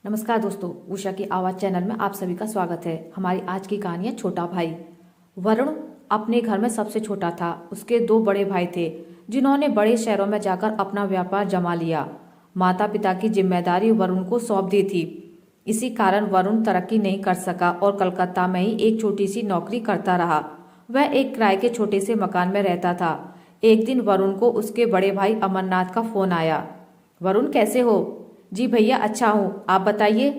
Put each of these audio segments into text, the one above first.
नमस्कार दोस्तों, उषा की आवाज़ चैनल में आप सभी का स्वागत है। हमारी आज की कहानी है छोटा भाई। वरुण अपने घर में सबसे छोटा था। उसके दो बड़े भाई थे जिन्होंने बड़े शहरों में जाकर अपना व्यापार जमा लिया। माता पिता की जिम्मेदारी वरुण को सौंप दी थी। इसी कारण वरुण तरक्की नहीं कर सका और कलकत्ता में ही एक छोटी सी नौकरी करता रहा। वह एक किराए के छोटे से मकान में रहता था। एक दिन वरुण को उसके बड़े भाई अमरनाथ का फोन आया। वरुण, कैसे हो? जी भैया, अच्छा हूँ, आप बताइए।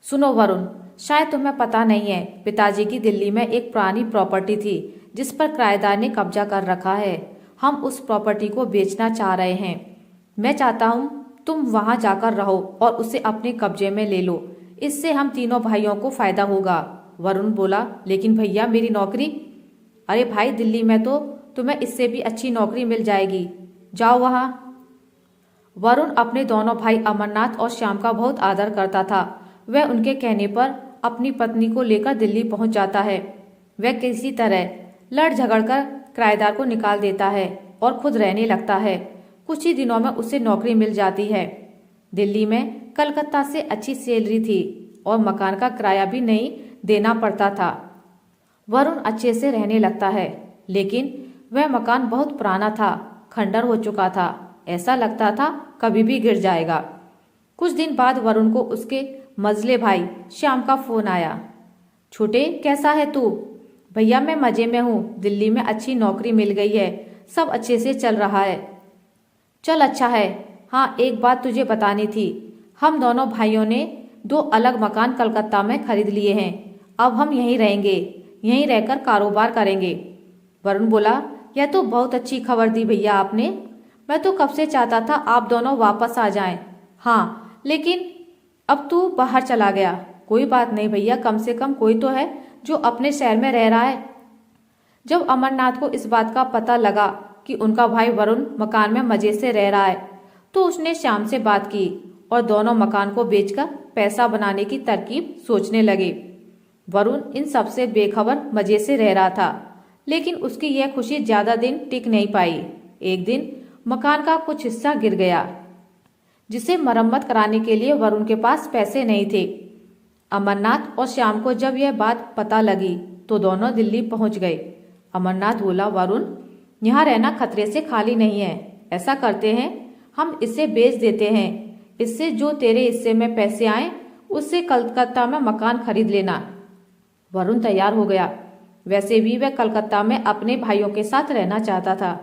सुनो वरुण, शायद तुम्हें पता नहीं है, पिताजी की दिल्ली में एक पुरानी प्रॉपर्टी थी जिस पर किराएदार ने कब्जा कर रखा है। हम उस प्रॉपर्टी को बेचना चाह रहे हैं। मैं चाहता हूँ तुम वहां जाकर रहो और उसे अपने कब्जे में ले लो। इससे हम तीनों भाइयों को फायदा होगा। वरुण बोला, लेकिन भैया मेरी नौकरी। अरे भाई, दिल्ली में तो तुम्हें इससे भी अच्छी नौकरी मिल जाएगी, जाओ वहां। वरुण अपने दोनों भाई अमरनाथ और श्याम का बहुत आदर करता था। वह उनके कहने पर अपनी पत्नी को लेकर दिल्ली पहुंच जाता है। वह किसी तरह लड़ झगड़ कर किराएदार को निकाल देता है और खुद रहने लगता है। कुछ ही दिनों में उसे नौकरी मिल जाती है। दिल्ली में कलकत्ता से अच्छी सैलरी थी और मकान का किराया भी नहीं देना पड़ता था। वरुण अच्छे से रहने लगता है, लेकिन वह मकान बहुत पुराना था, खंडर हो चुका था। ऐसा लगता था कभी भी गिर जाएगा। कुछ दिन बाद वरुण को उसके मझले भाई श्याम का फोन आया। छोटे, कैसा है तू? भैया मैं मजे में हूँ, दिल्ली में अच्छी नौकरी मिल गई है, सब अच्छे से चल रहा है। चल अच्छा है। हाँ, एक बात तुझे बतानी थी। हम दोनों भाइयों ने दो अलग मकान कलकत्ता में खरीद लिए हैं। अब हम यहीं रहेंगे, यहीं रहकर कारोबार करेंगे। वरुण बोला, यह तो बहुत अच्छी खबर दी भैया आपने। मैं तो कब से चाहता था आप दोनों वापस आ जाएं। हाँ, लेकिन अब तू बाहर चला गया। कोई बात नहीं भैया, कम से कम कोई तो है जो अपने शहर में रह रहा है। जब अमरनाथ को इस बात का पता लगा कि उनका भाई वरुण मकान में मजे से रह रहा है, तो उसने श्याम से बात की और दोनों मकान को बेचकर पैसा बनाने की तरकीब सोचने लगे। वरुण इन सबसे बेखबर मजे से रह रहा था, लेकिन उसकी यह खुशी ज्यादा दिन टिक नहीं पाई। एक दिन मकान का कुछ हिस्सा गिर गया, जिसे मरम्मत कराने के लिए वरुण के पास पैसे नहीं थे। अमरनाथ और श्याम को जब यह बात पता लगी तो दोनों दिल्ली पहुंच गए। अमरनाथ बोला, वरुण, यहाँ रहना खतरे से खाली नहीं है। ऐसा करते हैं, हम इसे बेच देते हैं। इससे जो तेरे हिस्से में पैसे आए उससे कलकत्ता में मकान खरीद लेना। वरुण तैयार हो गया। वैसे भी वह कलकत्ता में अपने भाइयों के साथ रहना चाहता था।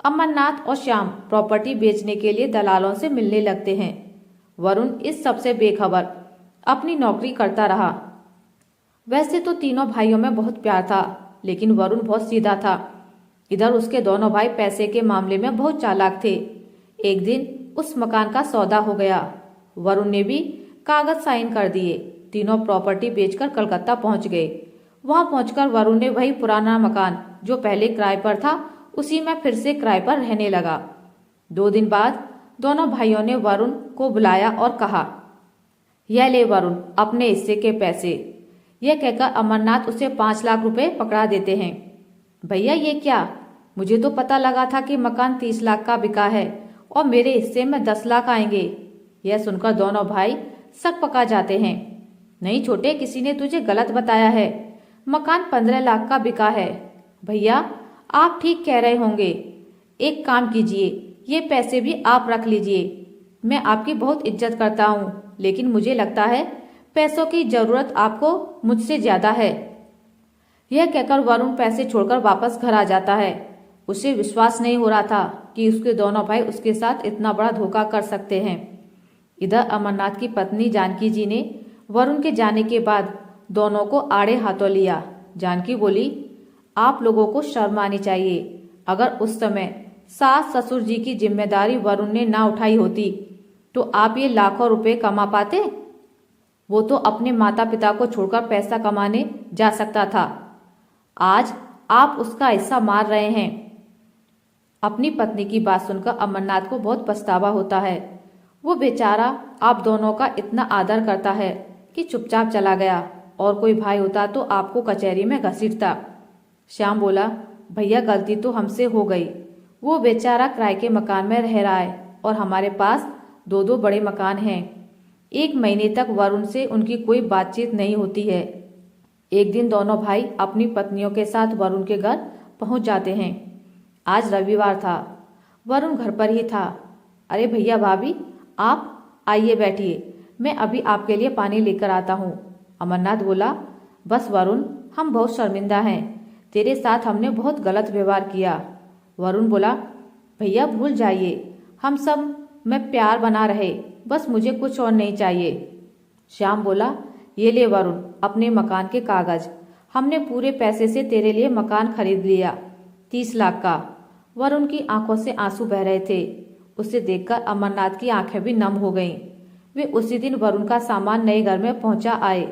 अमरनाथ और श्याम प्रॉपर्टी बेचने के लिए दलालों से मिलने लगते हैं। वरुण इस सबसे बेखबर अपनी नौकरी करता रहा। वैसे तो तीनों भाइयों में बहुत प्यार था, लेकिन वरुण बहुत सीधा था। इधर उसके दोनों भाई पैसे के मामले में बहुत चालाक थे। एक दिन उस मकान का सौदा हो गया। वरुण ने भी कागज साइन कर दिए। तीनों प्रॉपर्टी बेचकर कलकत्ता पहुंच गए। वहां पहुंचकर वरुण ने वही पुराना मकान जो पहले किराए पर था, उसी में फिर से किराए पर रहने लगा। 2 दिन बाद दोनों भाइयों ने वरुण को बुलाया और कहा, यह ले वरुण, अपने हिस्से के पैसे। यह कहकर अमरनाथ उसे 5 लाख रुपए पकड़ा देते हैं। भैया ये क्या? मुझे तो पता लगा था कि मकान 30 लाख का बिका है और मेरे हिस्से में 10 लाख आएंगे। यह सुनकर दोनों भाई सक पका जाते हैं। नहीं छोटे, किसी ने तुझे गलत बताया है। मकान 15 लाख का बिका है। भैया आप ठीक कह रहे होंगे। एक काम कीजिए, ये पैसे भी आप रख लीजिए। मैं आपकी बहुत इज्जत करता हूँ, लेकिन मुझे लगता है पैसों की जरूरत आपको मुझसे ज्यादा है। यह कहकर वरुण पैसे छोड़कर वापस घर आ जाता है। उसे विश्वास नहीं हो रहा था कि उसके दोनों भाई उसके साथ इतना बड़ा धोखा कर सकते हैं। इधर अमरनाथ की पत्नी जानकी जी ने वरुण के जाने के बाद दोनों को आड़े हाथों लिया। जानकी बोली, आप लोगों को शर्म आनी चाहिए। अगर उस समय सास ससुर जी की जिम्मेदारी वरुण ने ना उठाई होती तो आप ये लाखों रुपए कमा पाते? वो तो अपने माता पिता को छोड़कर पैसा कमाने जा सकता था। आज आप उसका हिस्सा मार रहे हैं। अपनी पत्नी की बात सुनकर अमरनाथ को बहुत पछतावा होता है। वो बेचारा आप दोनों का इतना आदर करता है कि चुपचाप चला गया, और कोई भाई होता तो आपको कचहरी में घसीटता। श्याम बोला, भैया गलती तो हमसे हो गई। वो बेचारा किराए के मकान में रह रहा है और हमारे पास 2 बड़े मकान हैं। 1 महीने तक वरुण से उनकी कोई बातचीत नहीं होती है। एक दिन दोनों भाई अपनी पत्नियों के साथ वरुण के घर पहुंच जाते हैं। आज रविवार था। वरुण घर पर ही था। अरे भैया भाभी, आप आइए बैठिए, मैं अभी आपके लिए पानी लेकर आता हूँ। अमरनाथ बोला, बस वरुण, हम बहुत शर्मिंदा हैं। तेरे साथ हमने बहुत गलत व्यवहार किया। वरुण बोला, भैया भूल जाइए, हम सब में प्यार बना रहे, बस मुझे कुछ और नहीं चाहिए। श्याम बोला, ये ले वरुण अपने मकान के कागज, हमने पूरे पैसे से तेरे लिए मकान खरीद लिया, 30 लाख का। वरुण की आंखों से आंसू बह रहे थे। उसे देखकर अमरनाथ की आंखें भी नम हो गईं। वे उसी दिन वरुण का सामान नए घर में पहुंचा आए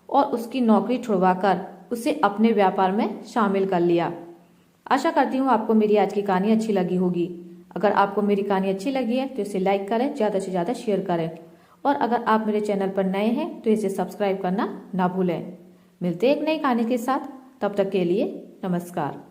और उसकी नौकरी छुड़वाकर उसे अपने व्यापार में शामिल कर लिया। आशा करती हूँ आपको मेरी आज की कहानी अच्छी लगी होगी। अगर आपको मेरी कहानी अच्छी लगी है तो इसे लाइक करें, ज़्यादा से ज़्यादा शेयर करें और अगर आप मेरे चैनल पर नए हैं तो इसे सब्सक्राइब करना ना भूलें। मिलते हैं एक नई कहानी के साथ, तब तक के लिए नमस्कार।